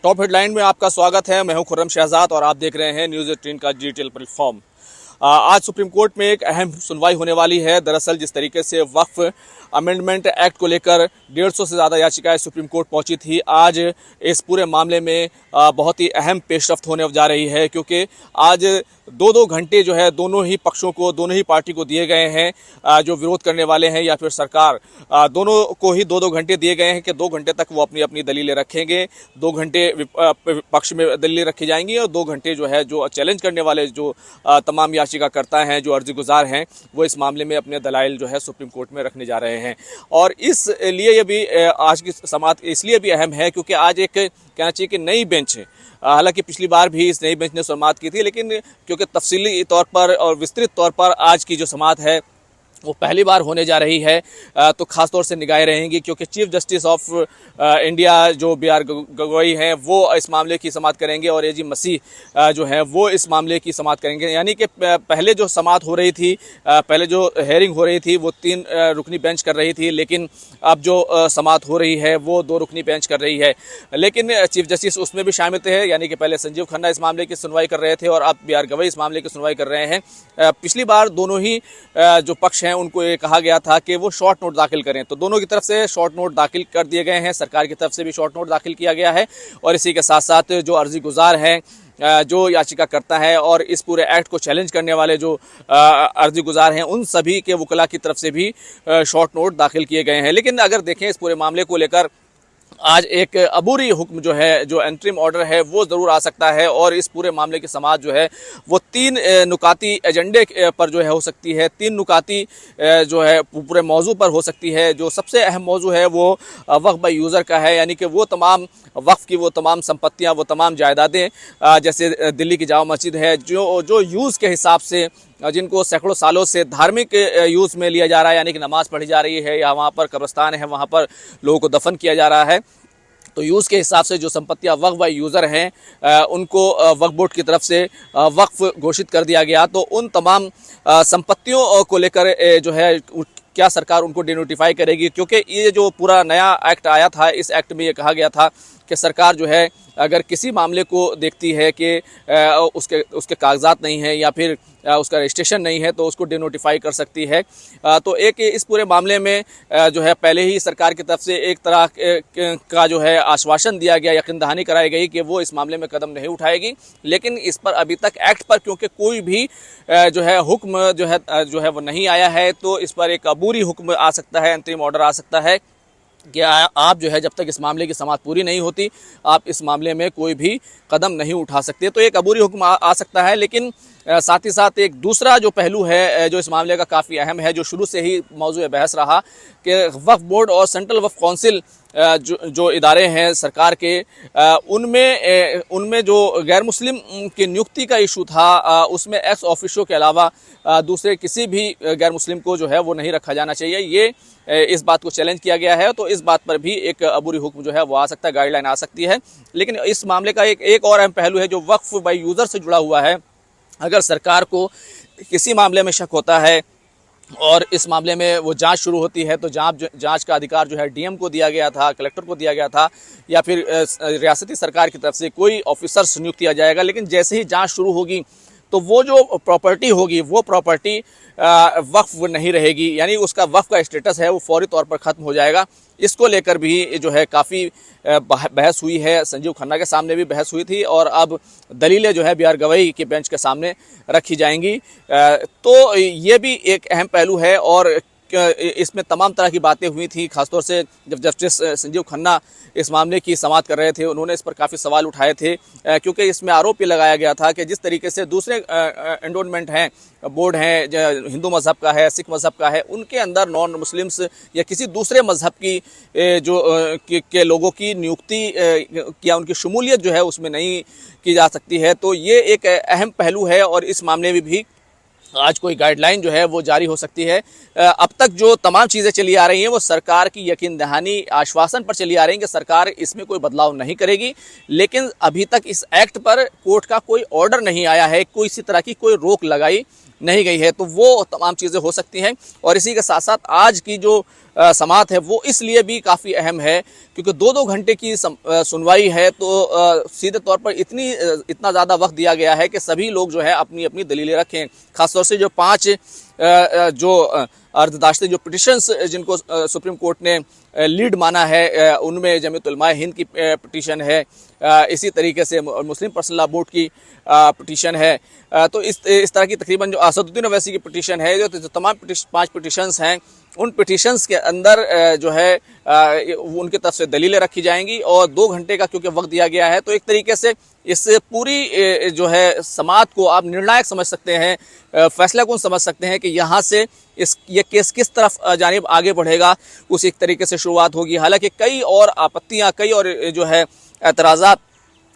Top headline में आपका स्वागत है। मैं हूं खुर्रम शहजाद और आप देख रहे हैं न्यूज़ 18 का डिजिटल प्लेटफॉर्म। आज सुप्रीम कोर्ट में एक अहम सुनवाई होने वाली है। दरअसल जिस तरीके से वक्फ अमेंडमेंट एक्ट को लेकर 150 से ज़्यादा याचिकाएं सुप्रीम कोर्ट पहुंची थी, आज इस पूरे मामले में बहुत ही अहम पेशरफ्त होने जा रही है, क्योंकि आज दो घंटे जो है दोनों ही पक्षों को, दोनों ही पार्टी को दिए गए हैं। जो विरोध करने वाले हैं या फिर सरकार, दोनों को ही दो घंटे दिए गए हैं कि 2 घंटे तक वो अपनी अपनी दलीलें रखेंगे। 2 घंटे पक्ष में दलीलें रखी जाएंगी और 2 घंटे जो है जो चैलेंज करने वाले जो तमाम याचिकाकर्ता हैं, जो अर्जी गुजार हैं, वो इस मामले में अपने दलाइल जो है सुप्रीम कोर्ट में रखने जा रहे हैं। और इसलिए ये भी आज की समाअत इसलिए भी अहम है क्योंकि आज एक कहना चाहिए कि नई बेंच है। हालांकि पिछली बार भी इस नई बेंच ने समाअत की थी, लेकिन क्योंकि तफसीली तौर पर और विस्तृत तौर पर आज की जो समाअत है वो पहली बार होने जा रही है, तो खास तौर से निगाहें रहेंगी, क्योंकि चीफ जस्टिस ऑफ इंडिया जो बी आर गवई हैं वो इस मामले की समाअत करेंगे और एजी मसीह जो है वो इस मामले की समाअत करेंगे। यानी कि पहले जो समाअत हो रही थी, पहले जो हेयरिंग हो रही थी वो 3 रुकनी बेंच कर रही थी, लेकिन अब जो समाअत हो रही है वो 2 रुकनी बेंच कर रही है। लेकिन चीफ जस्टिस उसमें भी शामिल थे, यानी कि पहले संजीव खन्ना इस मामले की सुनवाई कर रहे थे और अब बी आर गवई इस मामले की सुनवाई कर रहे हैं। पिछली बार दोनों ही जो पक्ष हैं उनको ये कहा गया था कि वो शॉर्ट नोट दाखिल करें, तो दोनों की तरफ से शॉर्ट नोट दाखिल कर दिए गए हैं। सरकार की तरफ से भी शॉर्ट नोट दाखिल किया गया है और इसी के साथ साथ जो अर्जी गुजार हैं, जो याचिका करता है और इस पूरे एक्ट को चैलेंज करने वाले जो अर्जी गुजार हैं, उन सभी के वकला की तरफ से भी शॉर्ट नोट दाखिल किए गए हैं। लेकिन अगर देखें इस पूरे मामले को लेकर आज एक अबूरी हुक्म जो है, जो एंट्रीम ऑर्डर है, वो ज़रूर आ सकता है और इस पूरे मामले की समाअत जो है वो 3 नुकाती एजेंडे पर जो है हो सकती है। 3 नुकाती जो है पूरे मौजू पर हो सकती है। जो सबसे अहम मौजू है वो वक्फ बाय यूज़र का है, यानी कि वो तमाम वक्फ की वो तमाम संपत्तियाँ, वो तमाम जायदादें, जैसे दिल्ली की जामा मस्जिद है, जो यूज़ के हिसाब से, जिनको सैकड़ों सालों से धार्मिक यूज़ में लिया जा रहा है, यानी कि नमाज़ पढ़ी जा रही है या वहाँ पर कब्रिस्तान है, वहाँ पर लोगों को दफन किया जा रहा है, तो यूज़ के हिसाब से जो संपत्तियां वक्फ बाय यूज़र हैं उनको वक्फ बोर्ड की तरफ से वक्फ घोषित कर दिया गया। तो उन तमाम संपत्तियों को लेकर जो है क्या सरकार उनको डिनोटिफाई करेगी, क्योंकि ये जो पूरा नया एक्ट आया था, इस एक्ट में ये कहा गया था कि सरकार जो है अगर किसी मामले को देखती है कि उसके कागजात नहीं हैं या फिर उसका रजिस्ट्रेशन नहीं है तो उसको डिनोटिफाई कर सकती है। तो एक इस पूरे मामले में जो है पहले ही सरकार की तरफ से एक तरह का जो है आश्वासन दिया गया, यकीन दहानी कराई गई कि वो इस मामले में कदम नहीं उठाएगी। लेकिन इस पर अभी तक एक्ट पर क्योंकि कोई भी जो है हुक्म जो है वो नहीं आया है, तो इस पर एक अबूरी हुक्म आ सकता है, अंतरिम ऑर्डर आ सकता है कि आप जो है जब तक इस मामले की समाअत पूरी नहीं होती, आप इस मामले में कोई भी कदम नहीं उठा सकते। तो एक अबूरी हुक्म आ सकता है। लेकिन साथ ही साथ एक दूसरा जो पहलू है जो इस मामले का काफ़ी अहम है, जो शुरू से ही मौजूद बहस रहा, कि वक्फ बोर्ड और सेंट्रल वक्फ काउंसिल जो इदारे हैं सरकार के, उनमें जो गैर मुस्लिम की नियुक्ति का इशू था, उसमें एक्स ऑफिशियो के अलावा दूसरे किसी भी गैर मुस्लिम को जो है वो नहीं रखा जाना चाहिए। ये इस बात को चैलेंज किया गया है, तो इस बात पर भी एक अबूरी हुक्म जो है वो आ सकता है, गाइडलाइन आ सकती है। लेकिन इस मामले का एक और अहम पहलू है जो वक्फ बाय यूज़र से जुड़ा हुआ है। अगर सरकार को किसी मामले में शक होता है और इस मामले में वो जांच शुरू होती है, तो जांच का अधिकार जो है डीएम को दिया गया था, कलेक्टर को दिया गया था, या फिर रियासती सरकार की तरफ से कोई ऑफिसर्स नियुक्त किया जाएगा। लेकिन जैसे ही जांच शुरू होगी तो वो जो प्रॉपर्टी होगी वो प्रॉपर्टी वक्फ नहीं रहेगी, यानी उसका वक्फ का स्टेटस है वो फौरी तौर पर ख़त्म हो जाएगा। इसको लेकर भी जो है काफ़ी बहस हुई है, संजीव खन्ना के सामने भी बहस हुई थी और अब दलीलें जो है बी आर गवई के बेंच के सामने रखी जाएंगी। तो ये भी एक अहम पहलू है और इसमें तमाम तरह की बातें हुई थी। खासतौर से जब जस्टिस संजीव खन्ना इस मामले की समाअत कर रहे थे, उन्होंने इस पर काफ़ी सवाल उठाए थे, क्योंकि इसमें आरोप ये लगाया गया था कि जिस तरीके से दूसरे एंडोनमेंट हैं, बोर्ड हैं, हिंदू मज़हब का है, सिख मज़हब का है, उनके अंदर नॉन मुस्लिम्स या किसी दूसरे मज़हब की के लोगों की नियुक्ति या उनकी शमूलियत जो है उसमें नहीं की जा सकती है। तो ये एक अहम पहलू है और इस मामले में भी आज कोई गाइडलाइन जो है वो जारी हो सकती है। अब तक जो तमाम चीज़ें चली आ रही हैं वो सरकार की यकीन दहानी आश्वासन पर चली आ रही हैं कि सरकार इसमें कोई बदलाव नहीं करेगी, लेकिन अभी तक इस एक्ट पर कोर्ट का कोई ऑर्डर नहीं आया है, कोई इसी तरह की कोई रोक लगाई नहीं गई है, तो वो तमाम चीज़ें हो सकती हैं। और इसी के साथ साथ आज की जो समाअत है वो इसलिए भी काफ़ी अहम है क्योंकि 2-2 घंटे की सुनवाई है, तो सीधे तौर पर इतना ज़्यादा वक्त दिया गया है कि सभी लोग जो है अपनी अपनी दलीलें रखें। खासतौर से जो 5 जो अर्धदाश्त जो पिटिशंस जिनको सुप्रीम कोर्ट ने लीड माना है, उनमें जमीयत उलमा हिंद की पिटीशन है, इसी तरीके से मुस्लिम पर्सनल लॉ बोर्ड की पिटीशन है, तो इस तरह की तकरीबन जो असदुद्दीन ओवैसी की पिटीशन है, जो तमाम 5 पिटीशंस हैं, उन पिटीशंस के अंदर जो है उनकी तरफ से दलीलें रखी जाएंगी और 2 घंटे का क्योंकि वक्त दिया गया है, तो एक तरीके से इस पूरी जो है समाअत को आप निर्णायक समझ सकते हैं, फैसला कौन समझ सकते हैं कि यहाँ से ये केस किस तरफ जानिब आगे बढ़ेगा, उस एक तरीके से शुरुआत होगी। हालांकि कई और आपत्तियाँ, कई और जो है एतराज़ात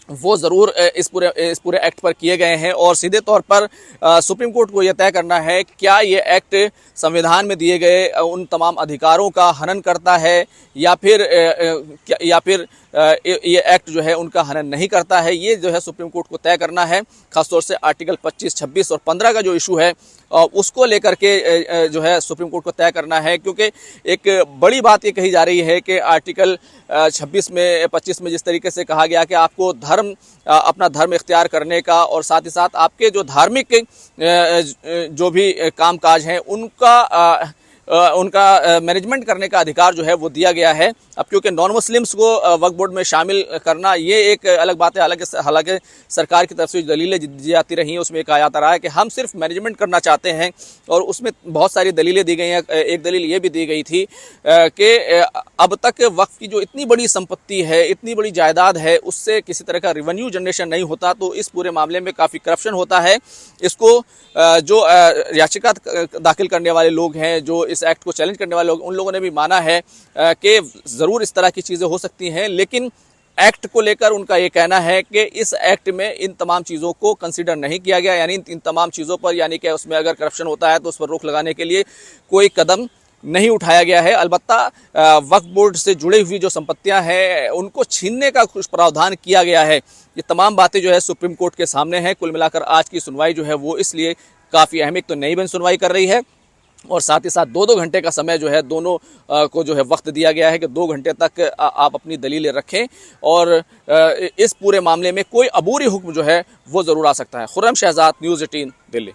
वो ज़रूर इस पूरे एक्ट पर किए गए हैं और सीधे तौर पर सुप्रीम कोर्ट को यह तय करना है क्या ये एक्ट संविधान में दिए गए उन तमाम अधिकारों का हनन करता है या फिर ये एक्ट जो है उनका हनन नहीं करता है। ये जो है सुप्रीम कोर्ट को तय करना है। खासतौर से आर्टिकल 25, 26 और 15 का जो इशू है उसको लेकर के जो है सुप्रीम कोर्ट को तय करना है, क्योंकि एक बड़ी बात ये कही जा रही है कि आर्टिकल 26 में 25 में जिस तरीके से कहा गया कि आपको अपना धर्म इख्तियार करने का और साथ ही साथ आपके जो धार्मिक जो भी कामकाज हैं उनका मैनेजमेंट करने का अधिकार जो है वो दिया गया है। अब क्योंकि नॉन मुस्लिम्स को वक्फ बोर्ड में शामिल करना ये एक अलग बात है, हालांकि सरकार की तरफ से जो दलीलें दी जाती रही हैं उसमें कहा जाता रहा है कि हम सिर्फ मैनेजमेंट करना चाहते हैं और उसमें बहुत सारी दलीलें दी गई हैं। एक दलील ये भी दी गई थी कि अब तक वक्फ की जो इतनी बड़ी संपत्ति है, इतनी बड़ी जायदाद है, उससे किसी तरह का रेवेन्यू जनरेशन नहीं होता, तो इस पूरे मामले में काफ़ी करप्शन होता है। इसको जो याचिका दाखिल करने वाले लोग हैं, जो इस एक्ट को चैलेंज करने वाले लोग, उन लोगों ने भी माना है कि ज़रूर इस तरह की चीज़ें हो सकती हैं, लेकिन एक्ट को लेकर उनका ये कहना है कि इस एक्ट में इन तमाम चीज़ों को कंसीडर नहीं किया गया, यानी इन तमाम चीज़ों पर, यानी कि उसमें अगर करप्शन होता है तो उस पर रोक लगाने के लिए कोई कदम नहीं उठाया गया है। अलबत्ता वक्फ बोर्ड से जुड़ी हुई जो संपत्तियां हैं उनको छीनने का कुछ प्रावधान किया गया है। ये तमाम बातें जो है सुप्रीम कोर्ट के सामने हैं। कुल मिलाकर आज की सुनवाई जो है वो इसलिए काफ़ी अहम, एक तो नई बेंच सुनवाई कर रही है और साथ ही साथ 2-2 घंटे का समय जो है दोनों को जो है वक्त दिया गया है कि 2 घंटे तक आप अपनी दलीलें रखें और इस पूरे मामले में कोई अबूरी हुक्म जो है वो ज़रूर आ सकता है। खुर्रम शहजाद, न्यूज़ 18, दिल्ली।